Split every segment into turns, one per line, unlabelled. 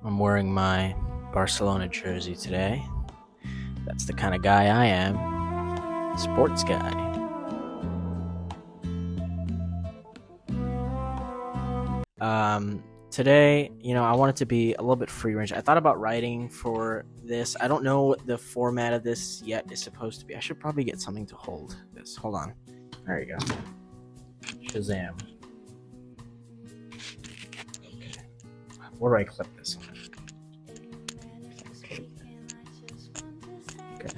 I'm wearing my Barcelona jersey today. That's the kind of guy I am. Sports guy. Today, I wanted to be a little bit free range. I thought about writing for this. I don't know what the format of this yet is supposed to be. I should probably get something to hold this. Hold on. There you go. Shazam. Okay. Where do I clip this? Okay.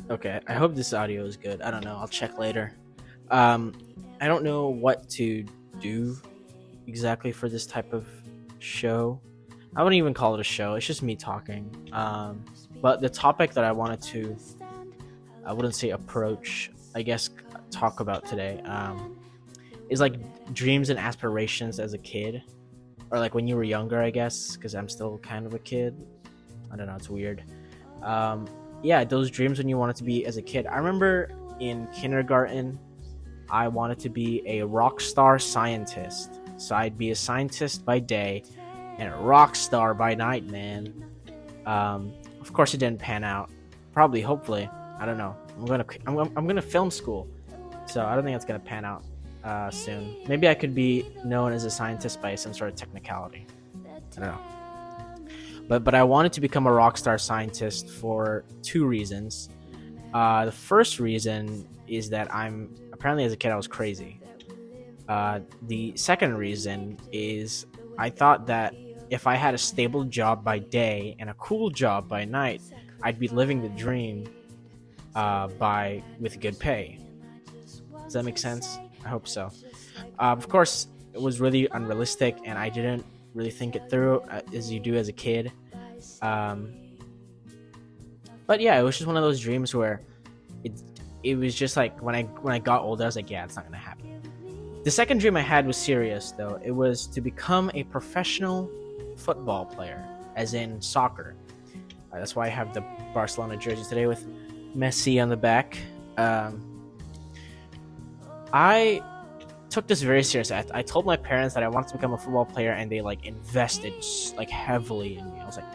Okay. I hope this audio is good. I don't know. I'll check later. I don't know what to do exactly for this type of show. I wouldn't even call it a show. It's just me talking. But the topic that I wanted to, I wouldn't say approach, I guess talk about today, is like dreams and aspirations as a kid, or like when you were younger, I guess, because I'm still kind of a kid. I don't know. It's weird. Yeah, those dreams when you wanted to be as a kid. I remember in kindergarten, I wanted to be a rock star scientist. So I'd be a scientist by day and a rock star by night, man. Of course, it didn't pan out. Probably, hopefully, I don't know. I'm gonna film school, so I don't think that's gonna pan out soon. Maybe I could be known as a scientist by some sort of technicality. I don't know. But I wanted to become a rock star scientist for two reasons. The first reason is that I'm apparently as a kid I was crazy. The second reason is I thought that if I had a stable job by day and a cool job by night, I'd be living the dream with good pay. Does that make sense? I hope so. Of course, it was really unrealistic, and I didn't really think it through as you do as a kid. But yeah, it was just one of those dreams where it was just like when I got older, I was like, yeah, it's not gonna happen. The second dream I had was serious, though. It was to become a professional football player, as in soccer. That's why I have the Barcelona jersey today with Messi on the back. I took this very seriously. I told my parents that I wanted to become a football player, and they like invested like heavily in me. I was like,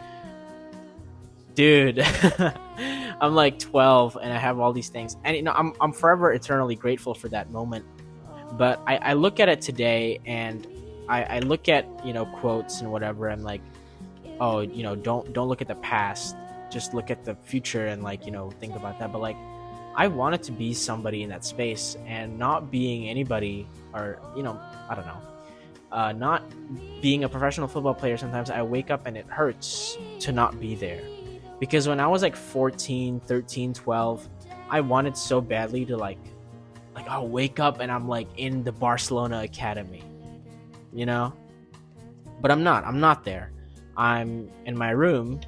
dude, I'm like 12 and I have all these things, and I'm forever eternally grateful for that moment. But I look at it today, and I look at quotes and whatever. I'm like, oh, don't look at the past, just look at the future and think about that. But like, I wanted to be somebody in that space, and not being anybody, or I don't know, not being a professional football player. Sometimes I wake up and it hurts to not be there, because when I was like 14, 13, 12, I wanted so badly to I'll wake up and I'm like in the Barcelona academy, but I'm not there. I'm in my room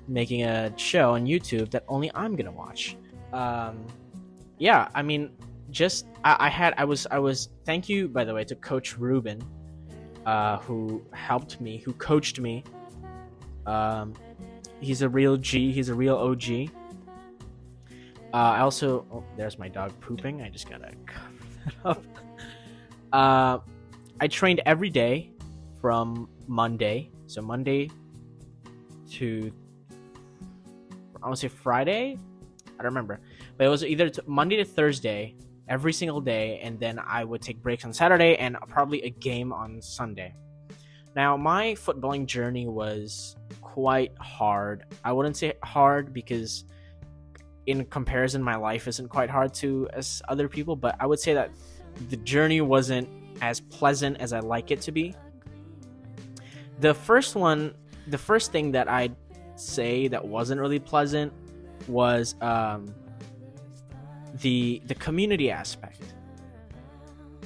making a show on YouTube that only I'm gonna watch. Yeah, I mean, just I was thank you, by the way, to Coach Ruben, who helped me, who coached me. He's a real G. He's a real OG. I also, there's my dog pooping. I just gotta cover that up. I trained every day from Monday. So Monday to, I want to say Friday. I don't remember, but it was either Monday to Thursday every single day, and then I would take breaks on Saturday and probably a game on Sunday. Now, my footballing journey was quite hard. I wouldn't say hard because in comparison, my life isn't quite hard to as other people, but I would say that the journey wasn't as pleasant as I like it to be. The first thing that I'd say that wasn't really pleasant was the community aspect.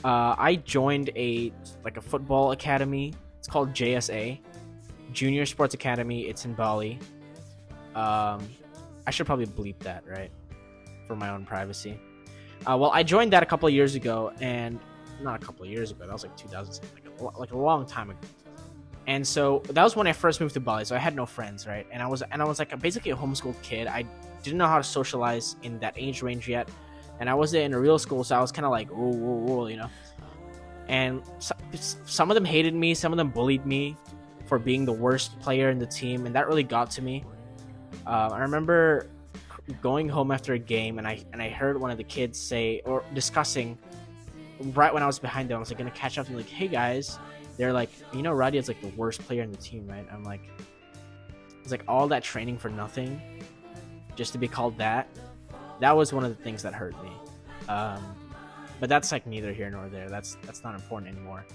I joined a football academy. It's called JSA, Junior Sports Academy. It's in Bali. I should probably bleep that, right? For my own privacy. Well, I joined that a couple of years ago, and not a couple of years ago. That was like 2000, like a long time ago. And so that was when I first moved to Bali. So I had no friends, right? And I was like basically a homeschooled kid. I didn't know how to socialize in that age range yet, and I was in a real school, so I was kind of like, whoa, And some of them hated me, some of them bullied me. for being the worst player in the team, and that really got to me. I remember going home after a game, and I heard one of the kids say or discussing right when I was behind them. I was like gonna catch up and like, hey guys, they're like, Radia's like the worst player in the team, right? I'm like, it's like all that training for nothing, just to be called that. That was one of the things that hurt me. But that's like neither here nor there. That's not important anymore.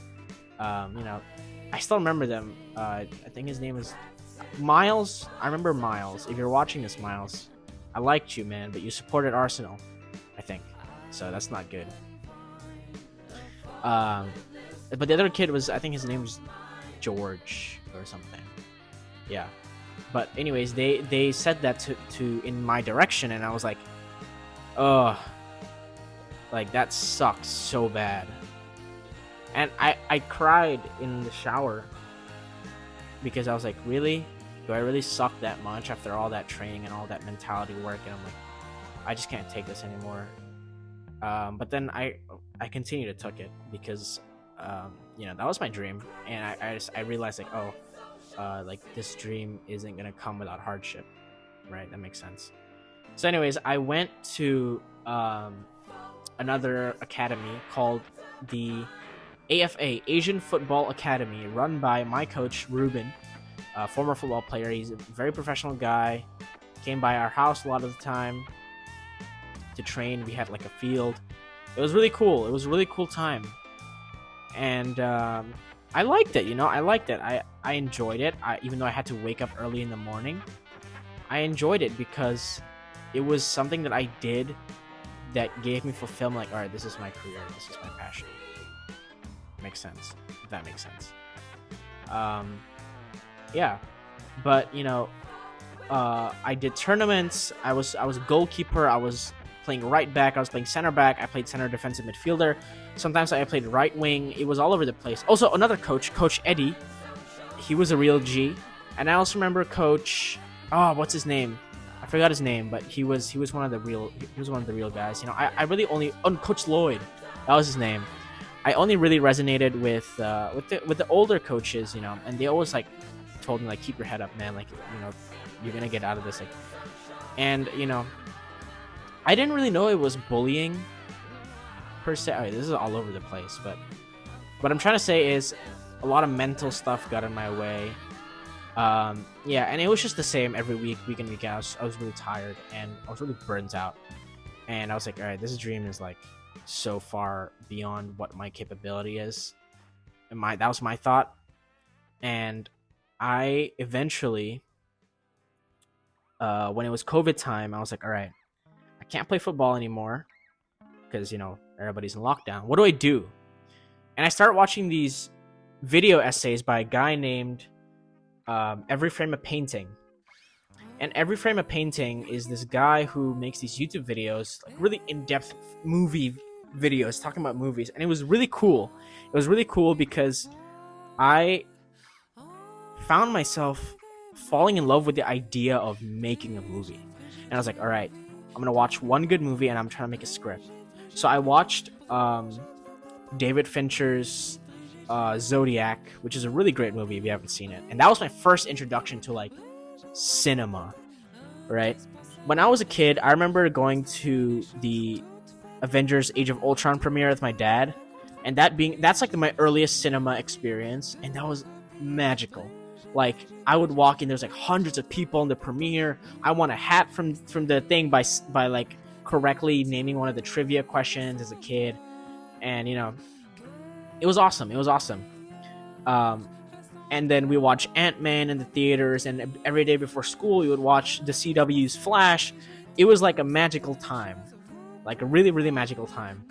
I still remember them. I think his name is Miles. I remember Miles. If you're watching this, Miles, I liked you, man, but you supported Arsenal, I think. So that's not good. But the other kid was, I think his name was George or something. Yeah. But anyways, they said that to in my direction, and I was like, oh, like that sucks so bad. And I cried in the shower because I was like, really? Do I really suck that much after all that training and all that mentality work? And I'm like, I just can't take this anymore. But then I continued to took it because that was my dream, and I realized like, like this dream isn't gonna come without hardship, right? That makes sense. So anyways, I went to another academy called the AFA, Asian Football Academy, run by my coach Ruben, a former football player. He's a very professional guy. Came by our house a lot of the time to train. We had like a field. It was really cool. It was a really cool time, and I liked it. I liked it. I enjoyed it. Even though I had to wake up early in the morning, I enjoyed it because it was something that I did that gave me fulfillment. Like, all right, this is my career. This is my passion. Makes sense. If that makes sense. Yeah, but I did tournaments. I was a goalkeeper. I was playing right back. I was playing center back. I played center defensive midfielder. Sometimes I played right wing. It was all over the place. Also, another coach, Coach Eddie. He was a real G. And I also remember Coach. Oh, what's his name? I forgot his name, but he was one of the real. He was one of the real guys. I really only Coach Lloyd. That was his name. I only really resonated with the older coaches, and they always like told me like, keep your head up, man. Like, you're gonna get out of this. Like, and I didn't really know it was bullying per se. All right, this is all over the place, but what I'm trying to say is a lot of mental stuff got in my way. Yeah, and it was just the same every week in, week out. I was really tired and I was really burnt out, and I was like, all right, this dream is like so far beyond what my capability is, and that was my thought. And I eventually, when it was COVID time, I was like, all right, I can't play football anymore because everybody's in lockdown. What do I do? And I started watching these video essays by a guy named Every Frame a Painting. And Every Frame a Painting is this guy who makes these YouTube videos, like really in-depth movie videos talking about movies, and it was really cool. It was really cool because I found myself falling in love with the idea of making a movie. And I was like, all right, I'm gonna watch one good movie and I'm trying to make a script. So I watched David Fincher's Zodiac, which is a really great movie if you haven't seen it. And that was my first introduction to like cinema, right? When I was a kid, I remember going to the Avengers Age of Ultron premiere with my dad, and that's like my earliest cinema experience, and that was magical. Like, I would walk in, there's like hundreds of people in the premiere. I won a hat from the thing by like correctly naming one of the trivia questions as a kid, and it was awesome. It was awesome. And then we watch Ant-Man in the theaters, and every day before school we would watch the CW's Flash. It was like a magical time. Like a really, really magical time.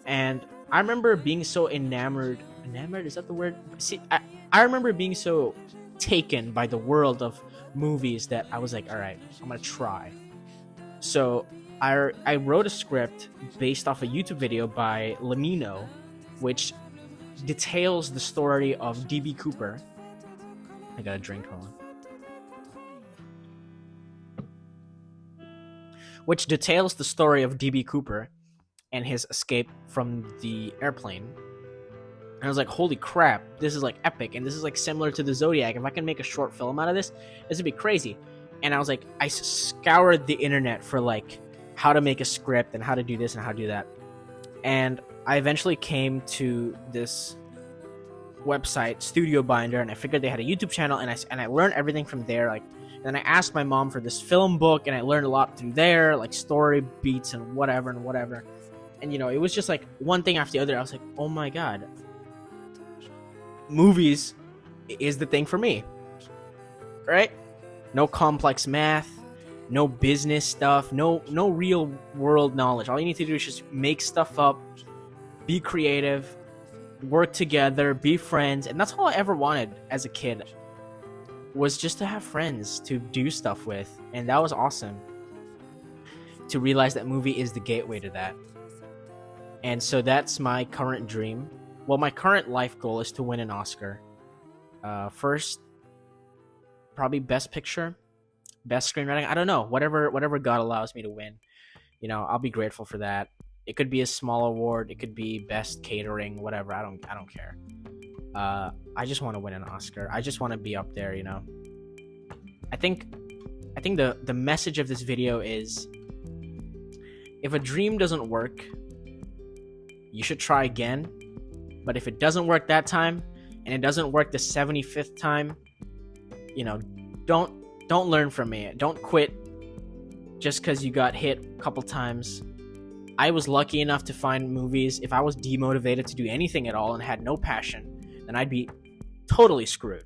And I remember being so enamored, is that the word? See, I remember being so taken by the world of movies that I was like, all right, I'm gonna try. So I wrote a script based off a YouTube video by Lamino, which details the story of DB Cooper. I got a drink, hold on. Which details the story of DB Cooper and his escape from the airplane. And I was like, holy crap, this is like epic, and this is like similar to the Zodiac. If I can make a short film out of this would be crazy. And I was like, I scoured the internet for like how to make a script and how to do this and how to do that. And I eventually came to this website, Studio Binder, and I figured they had a YouTube channel, and I learned everything from there. Like, then I asked my mom for this film book, and I learned a lot through there, like story beats and whatever and whatever. And it was just like one thing after the other. I was like, oh my god, movies is the thing for me, right? No complex math, no business stuff, no real world knowledge. All you need to do is just make stuff up, be creative, work together, be friends. And that's all I ever wanted as a kid, was just to have friends to do stuff with. And that was awesome to realize that movie is the gateway to that. And so that's my current dream. Well, my current life goal is to win an Oscar. First, probably Best Picture, Best Screenwriting. I don't know, whatever God allows me to win. I'll be grateful for that. It could be a small award. It could be Best Catering, whatever. I don't care. I just want to win an Oscar. I just want to be up there. I think the message of this video is, if a dream doesn't work, you should try again. But if it doesn't work that time, and it doesn't work the 75th time, don't learn from me. Don't quit just because you got hit a couple times. I was lucky enough to find movies. If I was demotivated to do anything at all and had no passion, then I'd be totally screwed.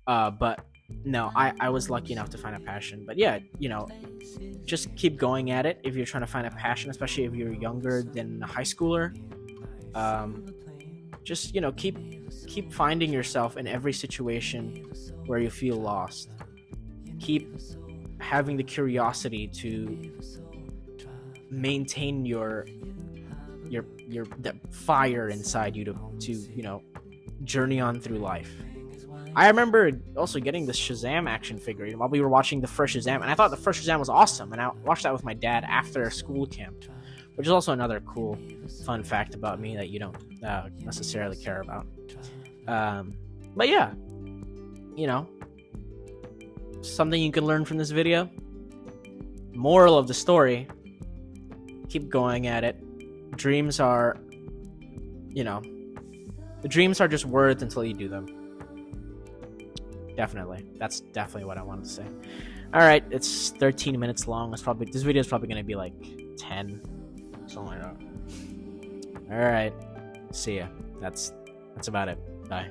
But no, I was lucky enough to find a passion. But yeah, just keep going at it if you're trying to find a passion, especially if you're younger than a high schooler. Just keep finding yourself in every situation where you feel lost. Keep having the curiosity to maintain your the fire inside you to journey on through life. I remember also getting this Shazam action figure while we were watching the first Shazam, and I thought the first Shazam was awesome, and I watched that with my dad after a school camp, which is also another cool fun fact about me that you don't necessarily care about. But yeah, something you can learn from this video. Moral of the story: keep going at it. Dreams are, the dreams are just words until you do them. Definitely. That's definitely what I wanted to say. Alright, it's 13 minutes long. This video is probably going to be like 10. Something like that. Alright. See ya. That's about it. Bye.